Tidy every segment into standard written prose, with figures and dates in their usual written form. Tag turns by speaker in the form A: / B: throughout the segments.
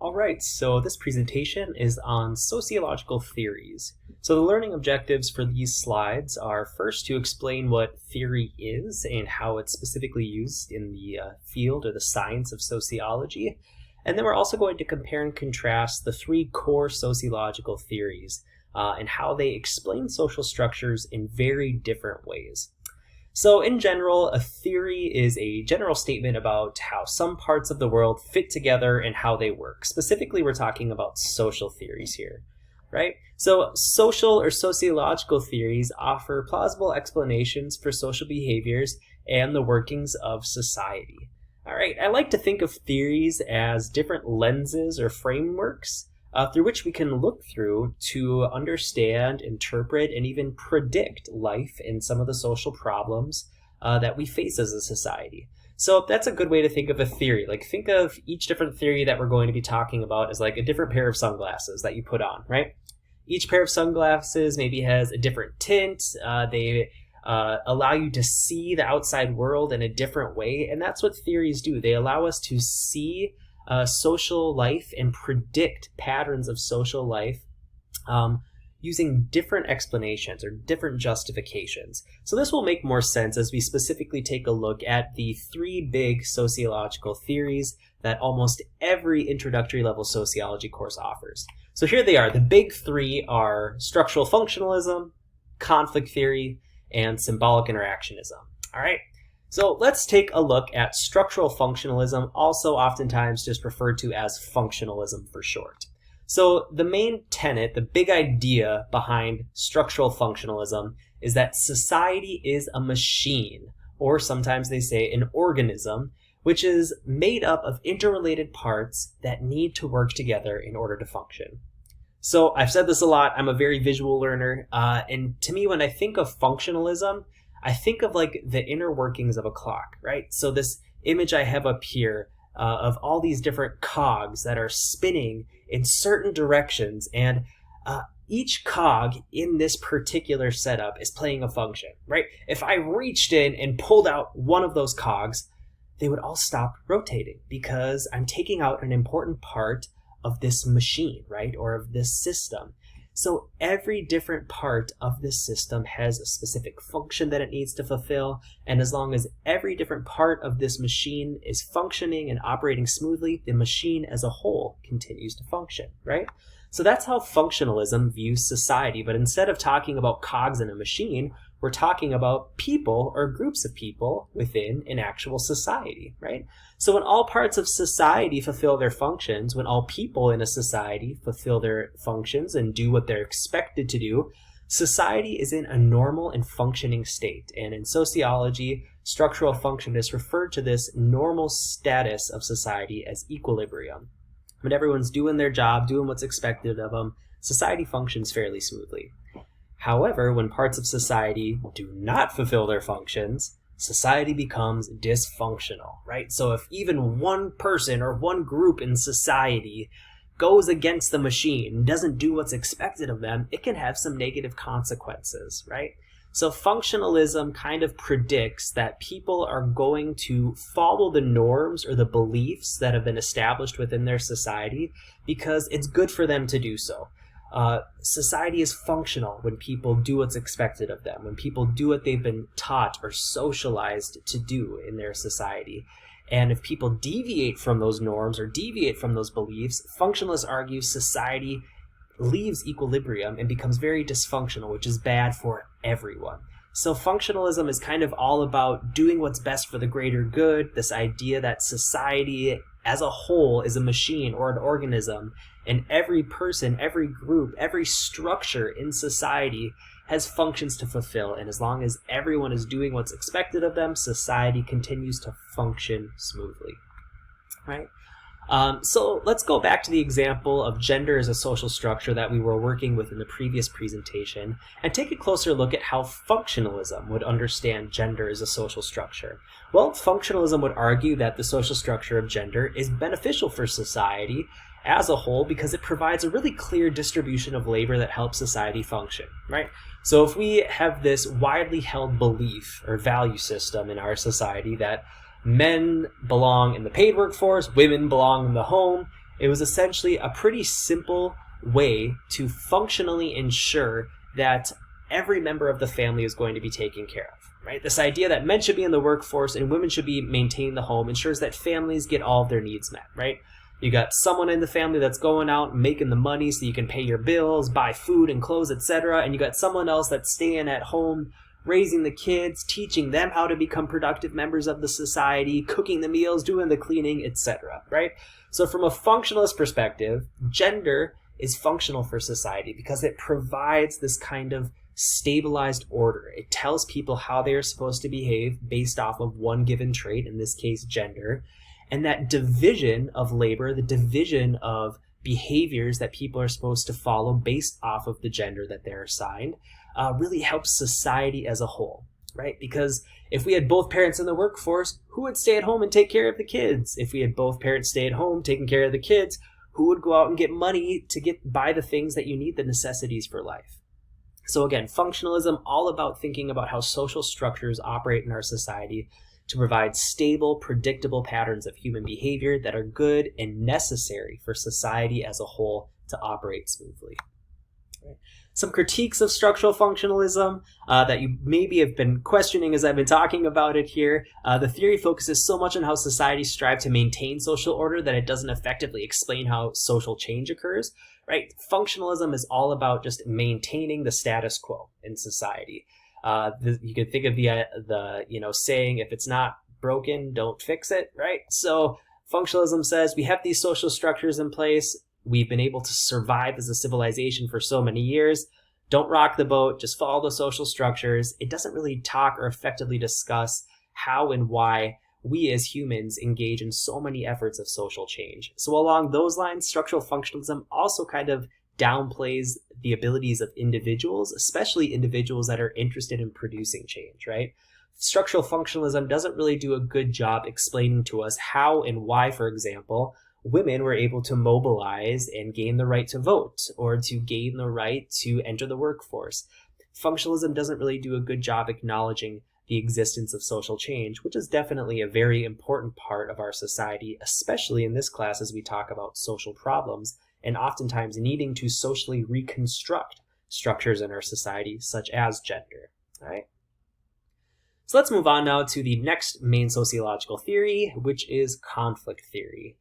A: All right, so this presentation is on sociological theories. So the learning objectives for these slides are first to explain what theory is and how it's specifically used in the field or the science of sociology. And then we're also going to compare and contrast the three core sociological theories and how they explain social structures in very different ways. So in general, a theory is a general statement about how some parts of the world fit together and how they work. Specifically, we're talking about social theories here, right? So social or sociological theories offer plausible explanations for social behaviors and the workings of society. All right, I like to think of theories as different lenses or frameworks through which we can look through to understand, interpret, and even predict life and some of the social problems that we face as a society. So that's a good way to think of a theory. Like, think of each different theory that we're going to be talking about as like a different pair of sunglasses that you put on, right? Each pair of sunglasses maybe has a different tint. They allow you to see the outside world in a different way, and that's what theories do. They allow us to see social life and predict patterns of social life using different explanations or different justifications. So this will make more sense as we specifically take a look at the three big sociological theories that almost every introductory level sociology course offers. So here they are. The big three are structural functionalism, conflict theory, and symbolic interactionism. All right. So let's take a look at structural functionalism, also oftentimes just referred to as functionalism for short. So the main tenet, the big idea behind structural functionalism is that society is a machine, or sometimes they say an organism, which is made up of interrelated parts that need to work together in order to function. So I've said this a lot, I'm a very visual learner, and to me when I think of functionalism, I think of like the inner workings of a clock, right? So this image I have up here of all these different cogs that are spinning in certain directions, and each cog in this particular setup is playing a function, right? If I reached in and pulled out one of those cogs, they would all stop rotating because I'm taking out an important part of this machine, right? Or of this system. So every different part of this system has a specific function that it needs to fulfill, and as long as every different part of this machine is functioning and operating smoothly, the machine as a whole continues to function, right? So that's how functionalism views society, but instead of talking about cogs in a machine, we're talking about people or groups of people within an actual society, right? So when all parts of society fulfill their functions, when all people in a society fulfill their functions and do what they're expected to do, society is in a normal and functioning state. And in sociology, structural functionists refer to this normal status of society as equilibrium. When everyone's doing their job, doing what's expected of them, society functions fairly smoothly. However, when parts of society do not fulfill their functions, society becomes dysfunctional, right? So if even one person or one group in society goes against the machine, doesn't do what's expected of them, it can have some negative consequences, right? So functionalism kind of predicts that people are going to follow the norms or the beliefs that have been established within their society because it's good for them to do so. Society is functional when people do what's expected of them, when people do what they've been taught or socialized to do in their society. And if people deviate from those norms or deviate from those beliefs, functionalists argue society leaves equilibrium and becomes very dysfunctional, which is bad for everyone. So functionalism is kind of all about doing what's best for the greater good, this idea that society as a whole is a machine or an organism, and every person, every group, every structure in society has functions to fulfill, and as long as everyone is doing what's expected of them, society continues to function smoothly, right? So let's go back to the example of gender as a social structure that we were working with in the previous presentation and take a closer look at how functionalism would understand gender as a social structure. Well, functionalism would argue that the social structure of gender is beneficial for society as a whole because it provides a really clear distribution of labor that helps society function, right? So if we have this widely held belief or value system in our society that men belong in the paid workforce, women belong in the home, It was essentially a pretty simple way to functionally ensure that every member of the family is going to be taken care of, right? This idea that men should be in the workforce and women should be maintaining the home ensures that families get all of their needs met, right? You got someone in the family that's going out and making the money so you can pay your bills, buy food and clothes, etc. And you got someone else that's staying at home, raising the kids, teaching them how to become productive members of the society, cooking the meals, doing the cleaning, etc., right? So from a functionalist perspective, gender is functional for society because it provides this kind of stabilized order. It tells people how they are supposed to behave based off of one given trait, in this case, gender. And that division of labor, the division of behaviors that people are supposed to follow based off of the gender that they're assigned, really helps society as a whole, right? Because if we had both parents in the workforce, who would stay at home and take care of the kids? If we had both parents stay at home taking care of the kids, who would go out and get money to buy the things that you need, the necessities for life? So again, functionalism, all about thinking about how social structures operate in our society to provide stable, predictable patterns of human behavior that are good and necessary for society as a whole to operate smoothly. Right. Some critiques of structural functionalism that you maybe have been questioning as I've been talking about it here. The theory focuses so much on how societies strive to maintain social order that it doesn't effectively explain how social change occurs. Right? Functionalism is all about just maintaining the status quo in society. You could think of the saying, if it's not broken, don't fix it, right? So functionalism says we have these social structures in place. We've been able to survive as a civilization for so many years. Don't rock the boat, just follow the social structures. It doesn't really talk or effectively discuss how and why we as humans engage in so many efforts of social change. So along those lines, structural functionalism also kind of downplays the abilities of individuals, especially individuals that are interested in producing change, right? Structural functionalism doesn't really do a good job explaining to us how and why, for example, women were able to mobilize and gain the right to vote or to gain the right to enter the workforce. Functionalism doesn't really do a good job acknowledging the existence of social change, which is definitely a very important part of our society, especially in this class as we talk about social problems and oftentimes needing to socially reconstruct structures in our society, such as gender. All right. So let's move on now to the next main sociological theory, which is conflict theory.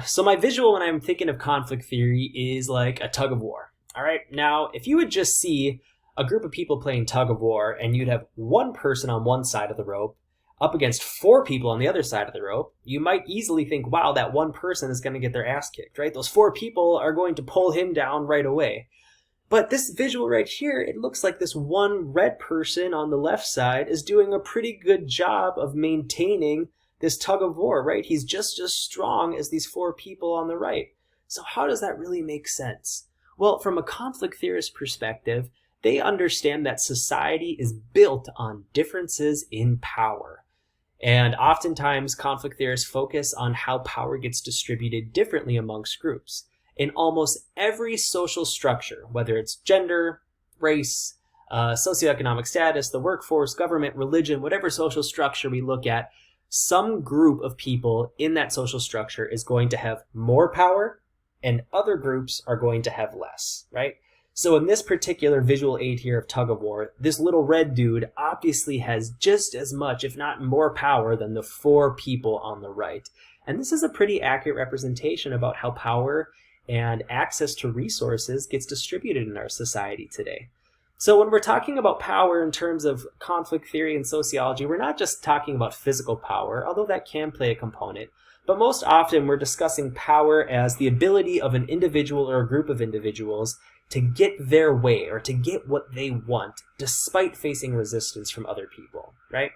A: So my visual when I'm thinking of conflict theory is like a tug of war. All right. Now, if you would just see a group of people playing tug of war and you'd have one person on one side of the rope up against four people on the other side of the rope, you might easily think, wow, that one person is going to get their ass kicked, right? Those four people are going to pull him down right away. But this visual right here, it looks like this one red person on the left side is doing a pretty good job of maintaining this tug of war, right? He's just as strong as these four people on the right. So how does that really make sense? Well, from a conflict theorist perspective, they understand that society is built on differences in power. And oftentimes, conflict theorists focus on how power gets distributed differently amongst groups. In almost every social structure, whether it's gender, race, socioeconomic status, the workforce, government, religion, whatever social structure we look at, some group of people in that social structure is going to have more power and other groups are going to have less, right? So in this particular visual aid here of tug of war, this little red dude obviously has just as much, if not more power than the four people on the right. And this is a pretty accurate representation about how power and access to resources gets distributed in our society today. So when we're talking about power in terms of conflict theory and sociology, we're not just talking about physical power, although that can play a component. But most often we're discussing power as the ability of an individual or a group of individuals to get their way or to get what they want despite facing resistance from other people, right?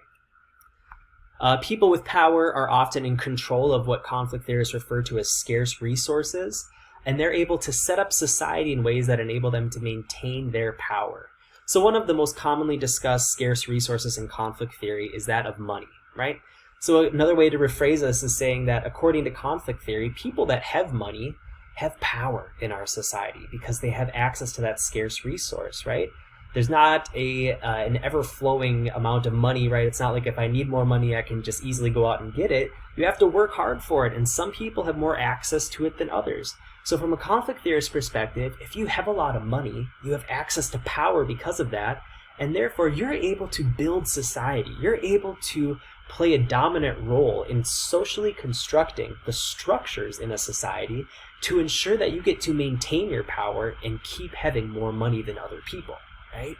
A: People with power are often in control of what conflict theorists refer to as scarce resources, and they're able to set up society in ways that enable them to maintain their power. So one of the most commonly discussed scarce resources in conflict theory is that of money, right? So another way to rephrase this is saying that according to conflict theory, people that have money have power in our society because they have access to that scarce resource, right? There's not an ever-flowing amount of money, right? It's not like if I need more money, I can just easily go out and get it. You have to work hard for it, and some people have more access to it than others. So from a conflict theorist perspective, if you have a lot of money, you have access to power because of that, and therefore you're able to build society. You're able to play a dominant role in socially constructing the structures in a society to ensure that you get to maintain your power and keep having more money than other people, right?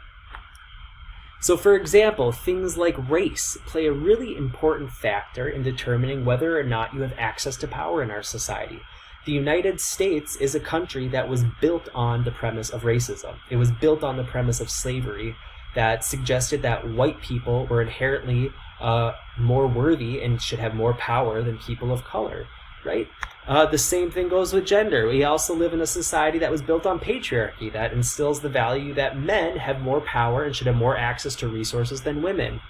A: So for example, things like race play a really important factor in determining whether or not you have access to power in our society. The United States is a country that was built on the premise of racism. It was built on the premise of slavery that suggested that white people were inherently more worthy and should have more power than people of color, right? The same thing goes with gender. We also live in a society that was built on patriarchy that instills the value that men have more power and should have more access to resources than women.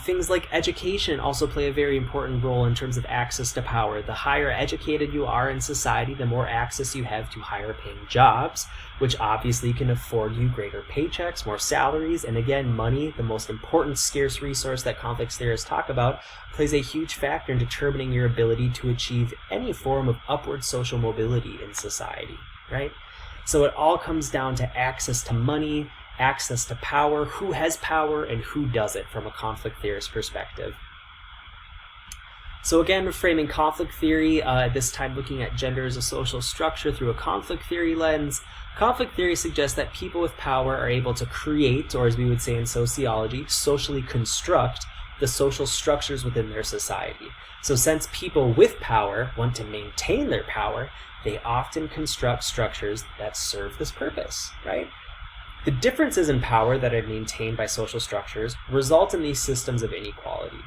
A: Things like education also play a very important role in terms of access to power. The higher educated you are in society, the more access you have to higher paying jobs, which obviously can afford you greater paychecks, more salaries, and again, money, the most important scarce resource that conflict theorists talk about, plays a huge factor in determining your ability to achieve any form of upward social mobility in society, right? So it all comes down to access to money, access to power, who has power and who doesn't from a conflict theorist perspective. So again, framing conflict theory, this time looking at gender as a social structure through a conflict theory lens. Conflict theory suggests that people with power are able to create, or as we would say in sociology, socially construct the social structures within their society. So since people with power want to maintain their power, they often construct structures that serve this purpose, right? The differences in power that are maintained by social structures result in these systems of inequality.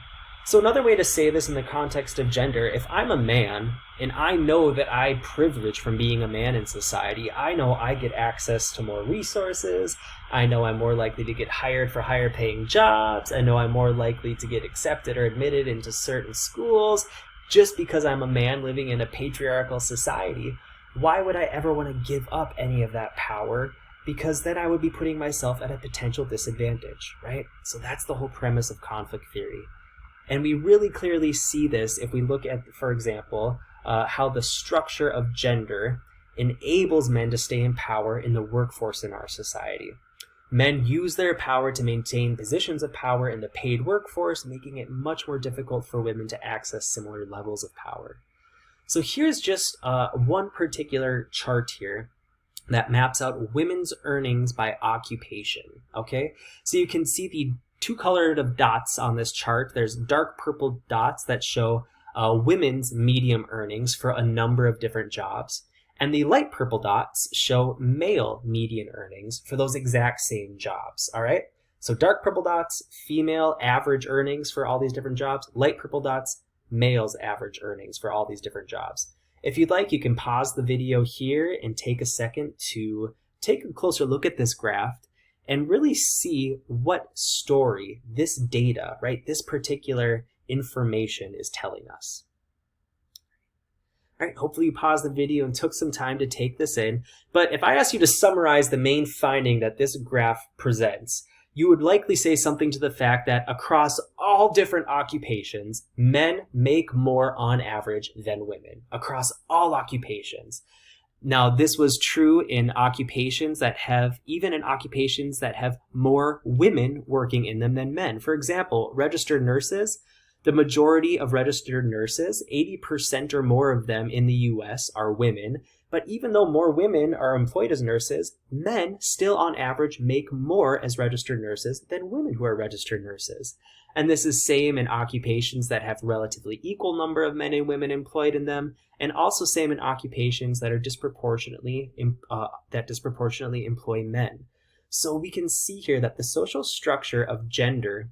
A: So another way to say this in the context of gender, if I'm a man and I know that I privilege from being a man in society, I know I get access to more resources, I know I'm more likely to get hired for higher paying jobs, I know I'm more likely to get accepted or admitted into certain schools just because I'm a man living in a patriarchal society. Why would I ever want to give up any of that power? Because then I would be putting myself at a potential disadvantage, right? So that's the whole premise of conflict theory. And we really clearly see this if we look at, for example, how the structure of gender enables men to stay in power in the workforce in our society. Men use their power to maintain positions of power in the paid workforce, making it much more difficult for women to access similar levels of power. So here's just one particular chart here that maps out women's earnings by occupation, okay? So you can see the two colored dots on this chart. There's dark purple dots that show women's medium earnings for a number of different jobs. And the light purple dots show male median earnings for those exact same jobs, all right? So dark purple dots, female average earnings for all these different jobs. Light purple dots, male's average earnings for all these different jobs. If you'd like, you can pause the video here and take a second to take a closer look at this graph and really see what story this data, right, this particular information is telling us. All right, hopefully you paused the video and took some time to take this in. But if I asked you to summarize the main finding that this graph presents, you would likely say something to the fact that across all different occupations, men make more on average than women, across all occupations. Now, this was true in occupations that have, even in occupations that have more women working in them than men. For example, registered nurses, the majority of registered nurses, 80% or more of them in the US are women. But even though more women are employed as nurses, men still on average make more as registered nurses than women who are registered nurses. And this is same in occupations that have relatively equal number of men and women employed in them, and also same in occupations that are disproportionately employ men. So we can see here that the social structure of gender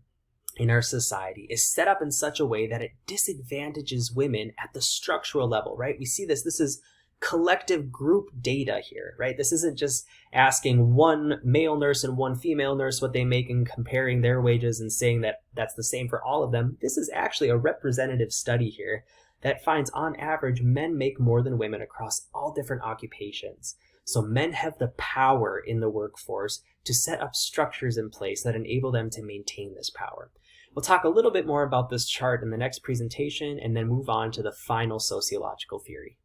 A: in our society is set up in such a way that it disadvantages women at the structural level, right? We see this is collective group data here, right? This isn't just asking one male nurse and one female nurse what they make and comparing their wages and saying that that's the same for all of them. This is actually a representative study here that finds on average men make more than women across all different occupations. So men have the power in the workforce to set up structures in place that enable them to maintain this power. We'll talk a little bit more about this chart in the next presentation and then move on to the final sociological theory.